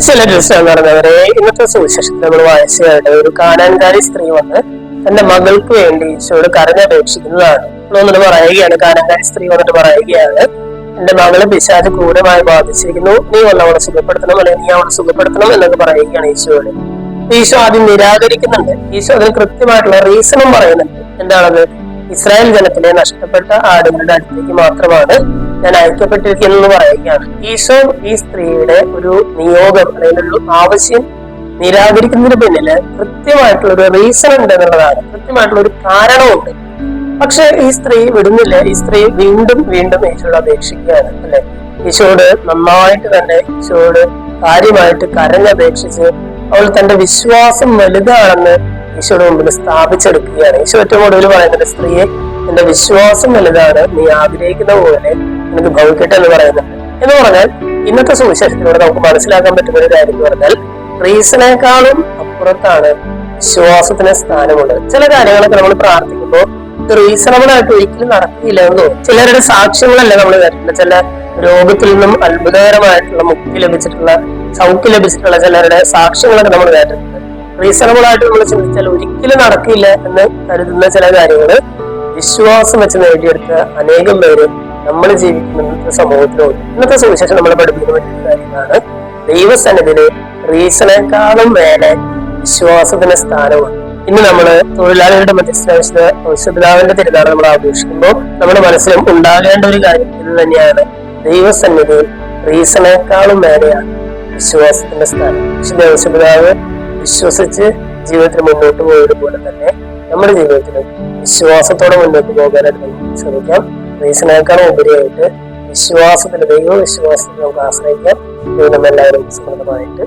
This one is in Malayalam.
ചില ദിവസം എന്ന് പറഞ്ഞവരെ ഇന്നത്തെ സുവിശേഷത്തിൽ നമ്മൾ വായിച്ചതായിട്ട് ഒരു കാനാൻകാരി സ്ത്രീ വന്ന് തന്റെ മകൾക്ക് വേണ്ടി ഈശോയോട് കരഞ്ഞപേക്ഷിക്കുന്നതാണ്. എന്നിട്ട് പറയുകയാണ്, കാനാൻകാരി സ്ത്രീ വന്നിട്ട് പറയുകയാണ്, എന്റെ മകളെ പിശാച് ക്രൂരമായി ബാധിച്ചിരിക്കുന്നു, നീ വന്ന് അവളെ സുഖപ്പെടുത്തണം, അല്ലെങ്കിൽ നീ അവളെ സുഖപ്പെടുത്തണം എന്നൊക്കെ പറയുകയാണ് ഈശോയോട്. ഈശോ ആദ്യം നിരാകരിക്കുന്നുണ്ട്. ഈശോ അതിന് കൃത്യമായിട്ടുള്ള റീസണും പറയുന്നുണ്ട്. എന്താണത്? ഇസ്രായേൽ ജനത്തിലെ നഷ്ടപ്പെട്ട ആടുകളുടെ അടുത്തേക്ക് മാത്രമാണ് ഞാൻ അയക്കപ്പെട്ടിരിക്കുന്നതെന്ന് പറയുകയാണ്. ഈശോ ഈ സ്ത്രീയുടെ ഒരു നിയോഗം അല്ലെങ്കിൽ ഒരു ആവശ്യം നിരാകരിക്കുന്നതിന് പിന്നില് കൃത്യമായിട്ടുള്ള ഒരു റീസൺ ഉണ്ട് എന്നുള്ളതാണ്, കൃത്യമായിട്ടുള്ള ഒരു കാരണമുണ്ട്. പക്ഷെ ഈ സ്ത്രീ വിടുന്നില്ല. ഈ സ്ത്രീ വീണ്ടും വീണ്ടും ഈശോയോട് അപേക്ഷിക്കുകയാണ്, അല്ലെ? ഈശോയോട് നന്നായിട്ട് തന്നെ ഈശോയോട് കാര്യമായിട്ട് കരഞ്ഞപേക്ഷിച്ച് അവൾ തന്റെ വിശ്വാസം വലുതാണെന്ന് ഈശോയുടെ മുമ്പിൽ സ്ഥാപിച്ചെടുക്കുകയാണ്. ഈശോ ഏറ്റവും കൂടുതൽ പറയുന്നത്, സ്ത്രീയെ എന്റെ വിശ്വാസം വലുതാണ്, നീ ആഗ്രഹിക്കുന്ന പോലെ എനിക്ക് ഭവിക്കട്ടെ എന്ന് പറയുന്നുണ്ട്. എന്ന് പറഞ്ഞാൽ ഇന്നത്തെ സുവിശേഷത്തിലൂടെ നമുക്ക് മനസ്സിലാക്കാൻ പറ്റുന്ന ഒരു കാര്യം എന്ന് പറഞ്ഞാൽ റീസണേക്കാളും അപ്പുറത്താണ് വിശ്വാസത്തിന് സ്ഥാനമുള്ളത്. ചില കാര്യങ്ങളൊക്കെ നമ്മൾ പ്രാർത്ഥിക്കുമ്പോൾ റീസണബിൾ ആയിട്ട് ഒരിക്കലും നടക്കില്ല എന്ന് തോന്നും. ചിലരുടെ സാക്ഷ്യങ്ങളല്ല നമ്മൾ കേട്ടിട്ടുള്ള, ചില രോഗത്തിൽ നിന്നും അത്ഭുതകരമായിട്ടുള്ള മുക്തി ലഭിച്ചിട്ടുള്ള, സൗഖ്യം ലഭിച്ചിട്ടുള്ള ചിലരുടെ സാക്ഷ്യങ്ങളൊക്കെ നമ്മൾ കേട്ടിട്ടുണ്ട്. റീസണബിൾ ആയിട്ട് നമ്മൾ ചിന്തിച്ചാൽ ഒരിക്കലും നടക്കില്ല എന്ന് കരുതുന്ന ചില കാര്യങ്ങൾ വിശ്വാസം വെച്ച് നേടിയെടുത്ത അനേകം പേര് നമ്മൾ ജീവിക്കുന്ന ഇന്നത്തെ സമൂഹത്തിലുണ്ട്. ഇന്നത്തെ സുവിശേഷം നമ്മളെ പഠിപ്പിക്കുന്ന വലിയൊരു കാര്യമാണ് ദൈവസന്നിധിയില് റീസണേക്കാളും മേലെ വിശ്വാസത്തിന്റെ സ്ഥാനമാണ്. ഇന്ന് നമ്മള് തൊഴിലാളികളുടെ മധ്യസ്ഥപിതാവിന്റെ തിരുനാൾ നമ്മൾ ആഘോഷിക്കുമ്പോൾ നമ്മുടെ മനസ്സിലും ഉണ്ടാകേണ്ട ഒരു കാര്യം ഇത് തന്നെയാണ്. ദൈവസന്നിധിയിൽ റീസണേക്കാളും മേലെയാണ് വിശ്വാസത്തിന്റെ സ്ഥാനം. ഔഷപിതാവ് വിശ്വസിച്ച് ജീവിതത്തിൽ മുന്നോട്ട് പോയതുപോലെ തന്നെ നമ്മുടെ ജീവിതത്തിലും വിശ്വാസത്തോടെ മുന്നോട്ട് പോകാനായിട്ട് നമുക്ക് ശ്രമിക്കാം. റീസണേക്കാളും ഉപരിയായിട്ട് വിശ്വാസത്തിന്, ദൈവ വിശ്വാസത്തിന് നമുക്ക് ആശ്രയിക്കാം. ദൈവം എല്ലാവരും സമൃദ്ധമായിട്ട്